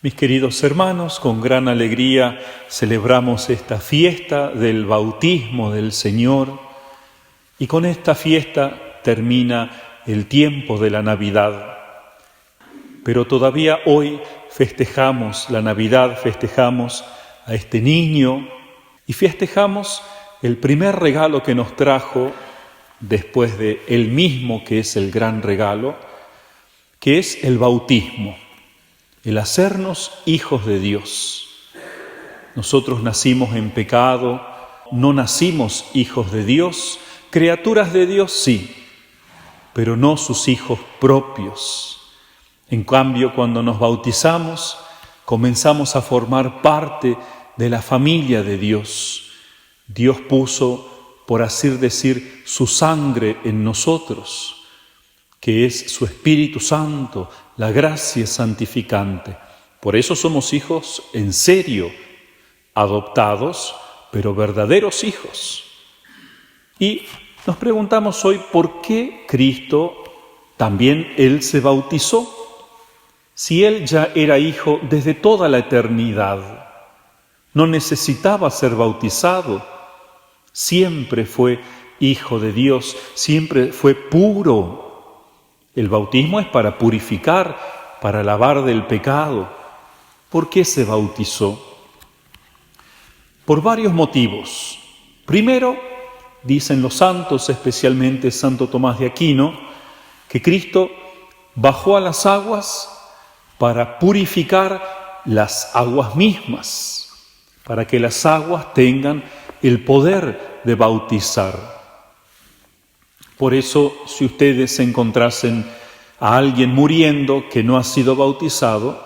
Mis queridos hermanos, con gran alegría celebramos esta fiesta del bautismo del Señor y con esta fiesta termina el tiempo de la Navidad. Pero todavía hoy festejamos la Navidad, festejamos a este niño y festejamos el primer regalo que nos trajo después de Él mismo, que es el gran regalo, que es el bautismo. El hacernos hijos de Dios. Nosotros nacimos en pecado, no nacimos hijos de Dios, criaturas de Dios sí, pero no sus hijos propios. En cambio, cuando nos bautizamos, comenzamos a formar parte de la familia de Dios. Dios puso, por así decir, su sangre en nosotros, que es su Espíritu Santo, la gracia santificante. Por eso somos hijos en serio, adoptados, pero verdaderos hijos. Y nos preguntamos hoy por qué Cristo también Él se bautizó, si Él ya era hijo desde toda la eternidad. No necesitaba ser bautizado, siempre fue hijo de Dios, siempre fue puro. El bautismo es para purificar, para lavar del pecado. ¿Por qué se bautizó? Por varios motivos. Primero, dicen los santos, especialmente Santo Tomás de Aquino, que Cristo bajó a las aguas para purificar las aguas mismas, para que las aguas tengan el poder de bautizar. Por eso, si ustedes encontrasen a alguien muriendo que no ha sido bautizado,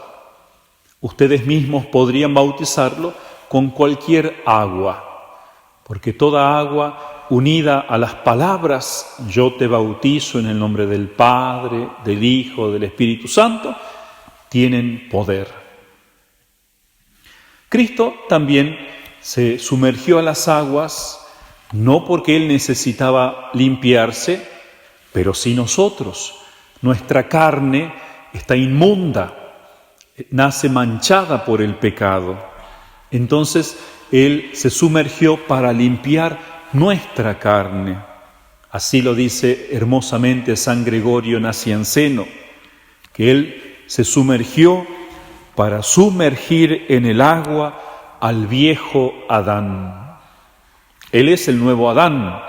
ustedes mismos podrían bautizarlo con cualquier agua, porque toda agua unida a las palabras yo te bautizo en el nombre del Padre, del Hijo, del Espíritu Santo, tienen poder. Cristo también se sumergió a las aguas, no porque Él necesitaba limpiarse, pero sí nosotros. Nuestra carne está inmunda, nace manchada por el pecado. Entonces Él se sumergió para limpiar nuestra carne. Así lo dice hermosamente San Gregorio Nacianceno, que Él se sumergió para sumergir en el agua al viejo Adán. Él es el nuevo Adán,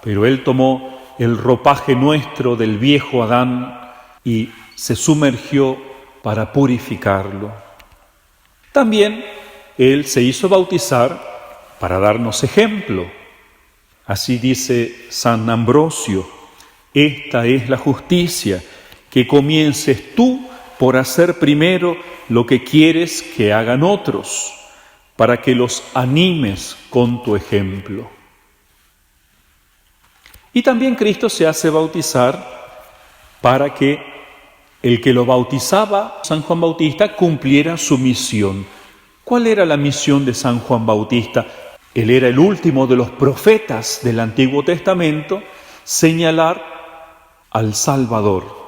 pero Él tomó el ropaje nuestro del viejo Adán y se sumergió para purificarlo. También Él se hizo bautizar para darnos ejemplo. Así dice San Ambrosio: esta es la justicia, que comiences tú por hacer primero lo que quieres que hagan otros, para que los animes con tu ejemplo. Y también Cristo se hace bautizar para que el que lo bautizaba, San Juan Bautista, cumpliera su misión. ¿Cuál era la misión de San Juan Bautista? Él era el último de los profetas del Antiguo Testamento, señalar al Salvador.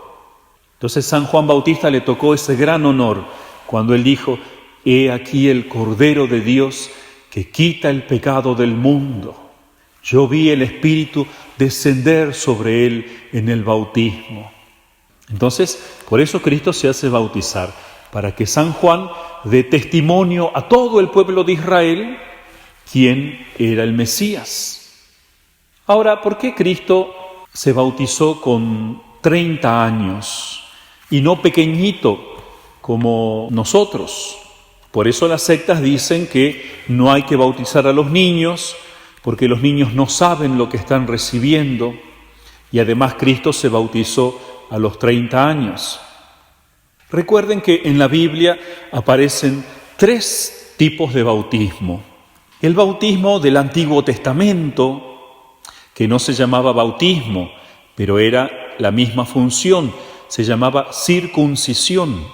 Entonces San Juan Bautista le tocó ese gran honor cuando él dijo: he aquí el Cordero de Dios que quita el pecado del mundo. Yo vi el Espíritu descender sobre él en el bautismo. Entonces, por eso Cristo se hace bautizar, para que San Juan dé testimonio a todo el pueblo de Israel quién era el Mesías. Ahora, ¿por qué Cristo se bautizó con 30 años y no pequeñito como nosotros? Por eso las sectas dicen que no hay que bautizar a los niños, porque los niños no saben lo que están recibiendo, y además Cristo se bautizó a los 30 años. Recuerden que en la Biblia aparecen 3 tipos de bautismo. El bautismo del Antiguo Testamento, que no se llamaba bautismo, pero era la misma función, se llamaba circuncisión.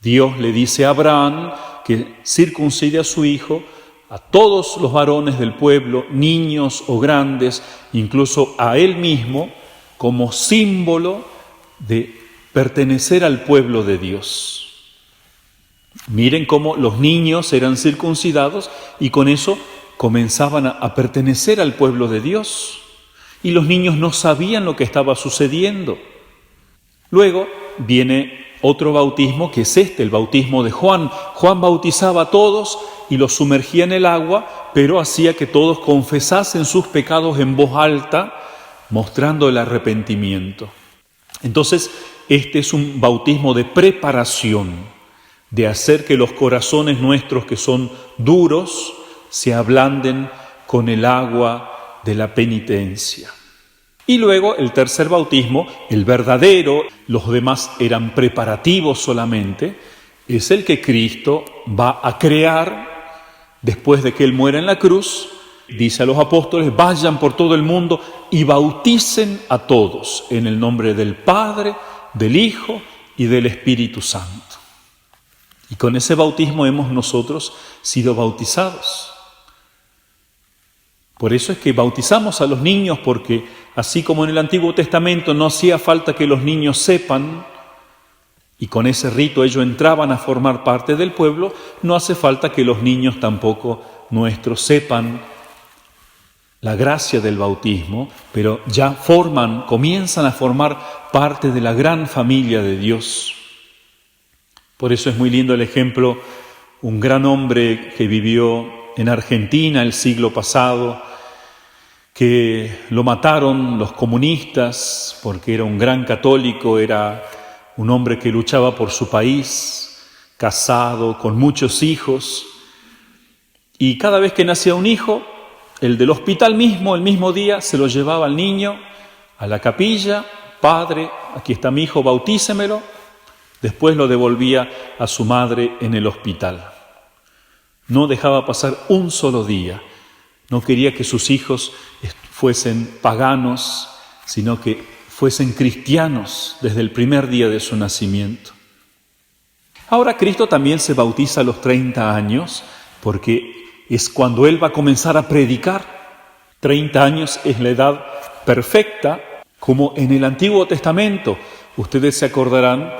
Dios le dice a Abraham que circuncide a su hijo, a todos los varones del pueblo, niños o grandes, incluso a él mismo, como símbolo de pertenecer al pueblo de Dios. Miren cómo los niños eran circuncidados y con eso comenzaban a pertenecer al pueblo de Dios. Y los niños no sabían lo que estaba sucediendo. Luego viene otro bautismo que es el bautismo de Juan. Juan bautizaba a todos y los sumergía en el agua, pero hacía que todos confesasen sus pecados en voz alta, mostrando el arrepentimiento. Entonces, este es un bautismo de preparación, de hacer que los corazones nuestros que son duros se ablanden con el agua de la penitencia. Y luego el tercer bautismo, el verdadero, los demás eran preparativos solamente, es el que Cristo va a crear después de que Él muera en la cruz. Dice a los apóstoles, vayan por todo el mundo y bauticen a todos en el nombre del Padre, del Hijo y del Espíritu Santo. Y con ese bautismo hemos nosotros sido bautizados. Por eso es que bautizamos a los niños, porque así como en el Antiguo Testamento no hacía falta que los niños sepan, y con ese rito ellos entraban a formar parte del pueblo, no hace falta que los niños tampoco nuestros sepan la gracia del bautismo, pero ya comienzan a formar parte de la gran familia de Dios. Por eso es muy lindo el ejemplo, un gran hombre que vivió en Argentina el siglo pasado, que lo mataron los comunistas porque era un gran católico, era un hombre que luchaba por su país, casado, con muchos hijos, y cada vez que nacía un hijo, el del hospital mismo, el mismo día, se lo llevaba al niño a la capilla, padre, aquí está mi hijo, bautícemelo, después lo devolvía a su madre en el hospital. No dejaba pasar un solo día, no quería que sus hijos fuesen paganos, sino que fuesen cristianos desde el primer día de su nacimiento. Ahora Cristo también se bautiza a los 30 años, porque es cuando Él va a comenzar a predicar. 30 años es la edad perfecta, como en el Antiguo Testamento. Ustedes se acordarán,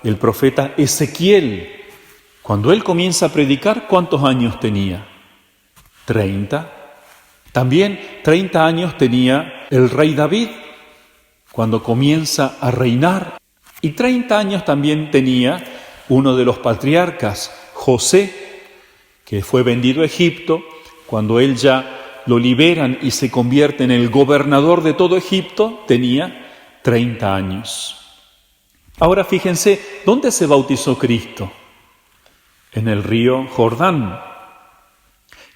el profeta Ezequiel, cuando él comienza a predicar, ¿cuántos años tenía? 30. También 30 años tenía el rey David, cuando comienza a reinar. Y 30 años también tenía uno de los patriarcas, José, que fue vendido a Egipto. Cuando él ya lo liberan y se convierte en el gobernador de todo Egipto, tenía 30 años. Ahora fíjense, ¿dónde se bautizó Cristo? En el río Jordán.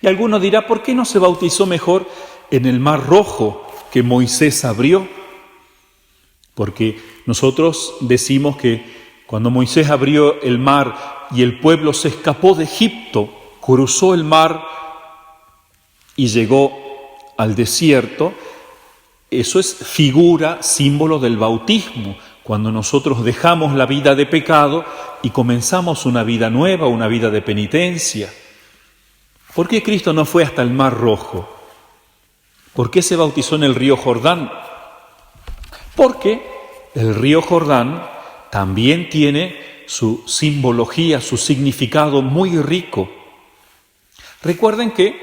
Y alguno dirá, ¿por qué no se bautizó mejor en el Mar Rojo que Moisés abrió? Porque nosotros decimos que cuando Moisés abrió el mar y el pueblo se escapó de Egipto, cruzó el mar y llegó al desierto, eso es figura, símbolo del bautismo, cuando nosotros dejamos la vida de pecado y comenzamos una vida nueva, una vida de penitencia. ¿Por qué Cristo no fue hasta el Mar Rojo? ¿Por qué se bautizó en el río Jordán? Porque el río Jordán también tiene su simbología, su significado muy rico. Recuerden que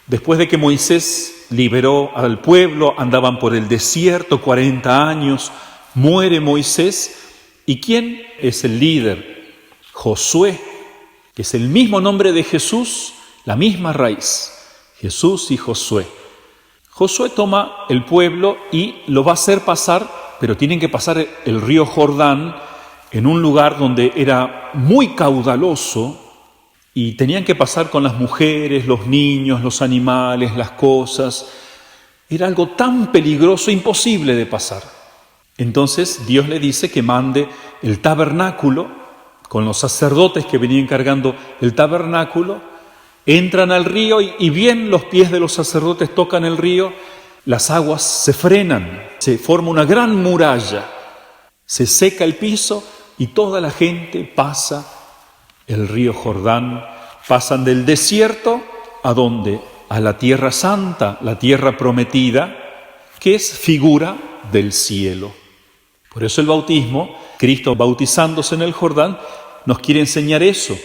después de que Moisés liberó al pueblo, andaban por el desierto 40 años, muere Moisés. ¿Y quién es el líder? Josué, que es el mismo nombre de Jesús, la misma raíz, Jesús y Josué. Josué toma el pueblo y lo va a hacer pasar, pero tienen que pasar el río Jordán en un lugar donde era muy caudaloso y tenían que pasar con las mujeres, los niños, los animales, las cosas. Era algo tan peligroso, imposible de pasar. Entonces Dios le dice que mande el tabernáculo con los sacerdotes que venían cargando el tabernáculo. Entran al río y bien los pies de los sacerdotes tocan el río, las aguas se frenan, se forma una gran muralla, se seca el piso y toda la gente pasa el río Jordán. Pasan del desierto ¿a dónde? A la tierra santa, la tierra prometida, que es figura del cielo. Por eso el bautismo, Cristo bautizándose en el Jordán, nos quiere enseñar eso,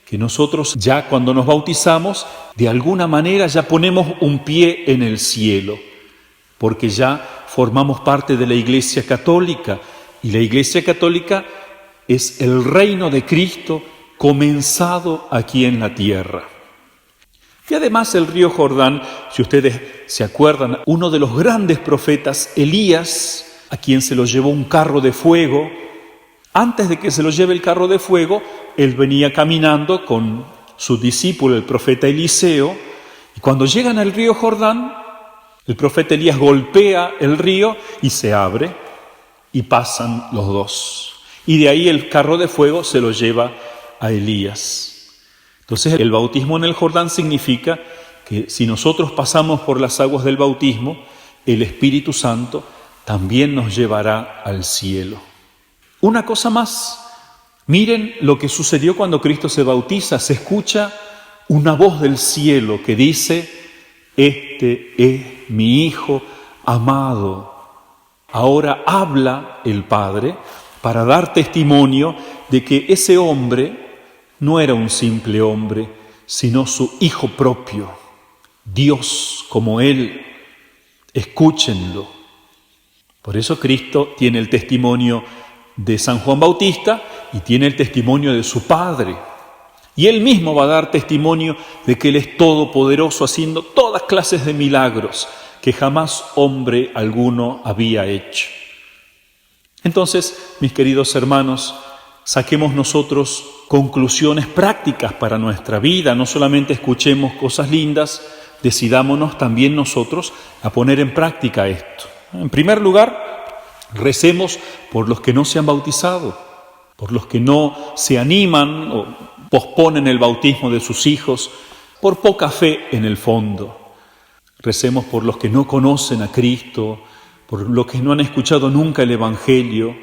que nosotros ya cuando nos bautizamos, de alguna manera ya ponemos un pie en el cielo, porque ya formamos parte de la Iglesia Católica, y la Iglesia Católica es el reino de Cristo comenzado aquí en la tierra. Y además el río Jordán, si ustedes se acuerdan, uno de los grandes profetas, Elías, a quien se lo llevó un carro de fuego, antes de que se lo lleve el carro de fuego, él venía caminando con su discípulo, el profeta Eliseo, y cuando llegan al río Jordán, el profeta Elías golpea el río y se abre, y pasan los dos. Y de ahí el carro de fuego se lo lleva a Elías. Entonces el bautismo en el Jordán significa que si nosotros pasamos por las aguas del bautismo, el Espíritu Santo también nos llevará al cielo. Una cosa más, miren lo que sucedió cuando Cristo se bautiza. Se escucha una voz del cielo que dice: este es mi Hijo amado. Ahora habla el Padre para dar testimonio de que ese hombre no era un simple hombre, sino su Hijo propio, Dios como Él. Escúchenlo. Por eso Cristo tiene el testimonio de San Juan Bautista y tiene el testimonio de su Padre. Y Él mismo va a dar testimonio de que Él es todopoderoso, haciendo todas clases de milagros que jamás hombre alguno había hecho. Entonces, mis queridos hermanos, saquemos nosotros conclusiones prácticas para nuestra vida, no solamente escuchemos cosas lindas, decidámonos también nosotros a poner en práctica esto. En primer lugar, recemos por los que no se han bautizado, por los que no se animan o posponen el bautismo de sus hijos, por poca fe en el fondo. Recemos por los que no conocen a Cristo, por los que no han escuchado nunca el Evangelio,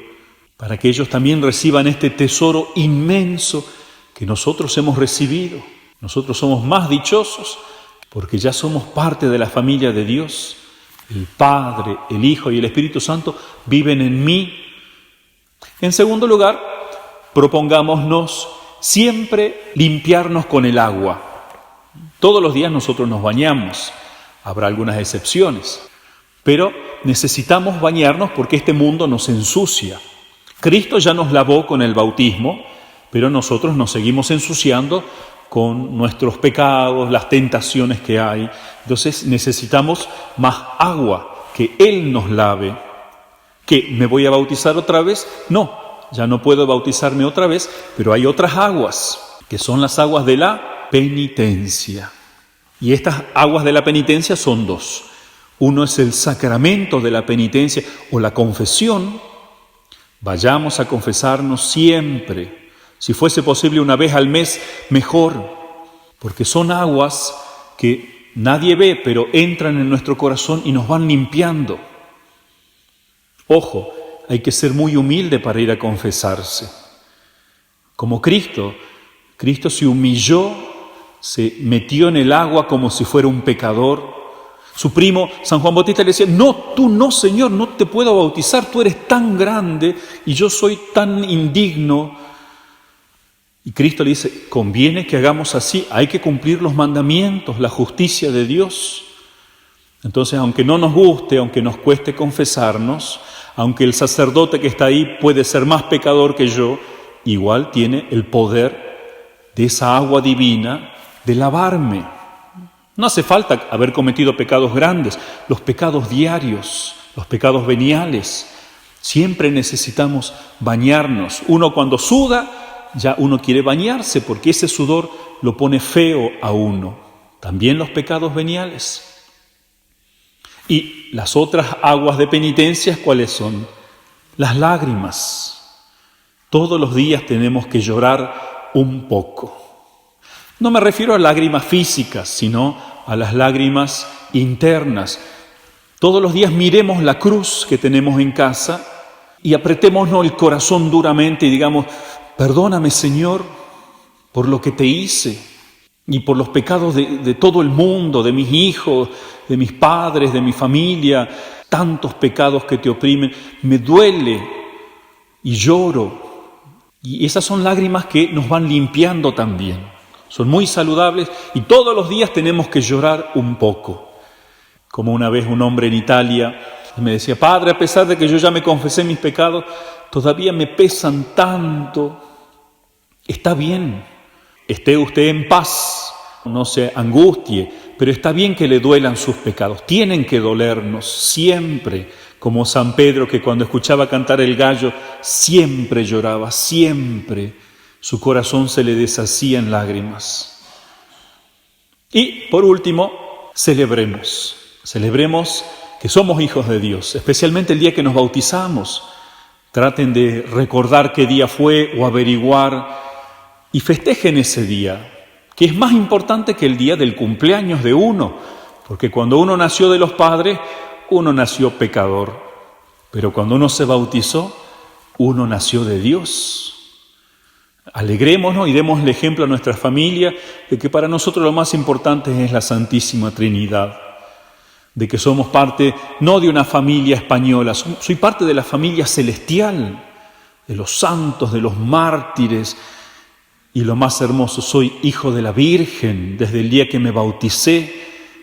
para que ellos también reciban este tesoro inmenso que nosotros hemos recibido. Nosotros somos más dichosos porque ya somos parte de la familia de Dios. El Padre, el Hijo y el Espíritu Santo viven en mí. En segundo lugar, propongámonos siempre limpiarnos con el agua. Todos los días nosotros nos bañamos, habrá algunas excepciones, pero necesitamos bañarnos porque este mundo nos ensucia. Cristo ya nos lavó con el bautismo, pero nosotros nos seguimos ensuciando con nuestros pecados, las tentaciones que hay. Entonces necesitamos más agua, que Él nos lave. ¿Qué? ¿Me voy a bautizar otra vez? No, ya no puedo bautizarme otra vez, pero hay otras aguas, que son las aguas de la penitencia. Y estas aguas de la penitencia son dos. Uno es el sacramento de la penitencia o la confesión. Vayamos a confesarnos siempre. Si fuese posible una vez al mes, mejor, porque son aguas que nadie ve, pero entran en nuestro corazón y nos van limpiando. Ojo, hay que ser muy humilde para ir a confesarse. Como Cristo se humilló, se metió en el agua como si fuera un pecador. Su primo, San Juan Bautista, le decía: no, tú no, Señor, no te puedo bautizar, tú eres tan grande y yo soy tan indigno. Y Cristo le dice: conviene que hagamos así, hay que cumplir los mandamientos, la justicia de Dios. Entonces, aunque no nos guste, aunque nos cueste confesarnos, aunque el sacerdote que está ahí puede ser más pecador que yo, igual tiene el poder de esa agua divina de lavarme. No hace falta haber cometido pecados grandes, los pecados diarios, los pecados veniales. Siempre necesitamos bañarnos. Uno cuando suda, ya uno quiere bañarse porque ese sudor lo pone feo a uno. También los pecados veniales. Y las otras aguas de penitencia, ¿cuáles son? Las lágrimas. Todos los días tenemos que llorar un poco. No me refiero a lágrimas físicas, sino a las lágrimas internas. Todos los días miremos la cruz que tenemos en casa y apretémonos el corazón duramente y digamos: perdóname, Señor, por lo que te hice y por los pecados de todo el mundo, de mis hijos, de mis padres, de mi familia, tantos pecados que te oprimen. Me duele y lloro. Y esas son lágrimas que nos van limpiando también. son muy saludables y todos los días tenemos que llorar un poco. Como una vez un hombre en Italia me decía: Padre, a pesar de que yo ya me confesé mis pecados, todavía me pesan tanto. Está bien, esté usted en paz, no se angustie, pero está bien que le duelan sus pecados, tienen que dolernos siempre, como San Pedro, que cuando escuchaba cantar el gallo siempre lloraba, siempre su corazón se le deshacía en lágrimas. Y por último, celebremos que somos hijos de Dios, especialmente el día que nos bautizamos. Traten de recordar qué día fue o averiguar y festejen ese día, que es más importante que el día del cumpleaños de uno, porque cuando uno nació de los padres, uno nació pecador, pero cuando uno se bautizó, uno nació de Dios. Alegrémonos y demos el ejemplo a nuestra familia de que para nosotros lo más importante es la Santísima Trinidad, de que somos parte no de una familia española, soy parte de la familia celestial, de los santos, de los mártires, y lo más hermoso, soy hijo de la Virgen desde el día que me bauticé.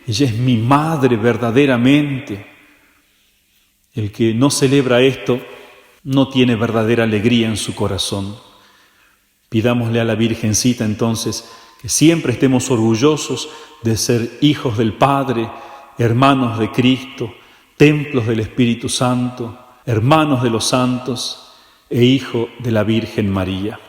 Ella es mi madre verdaderamente. El que no celebra esto no tiene verdadera alegría en su corazón. Pidámosle a la Virgencita entonces que siempre estemos orgullosos de ser hijos del Padre, hermanos de Cristo, templos del Espíritu Santo, hermanos de los santos e hijo de la Virgen María.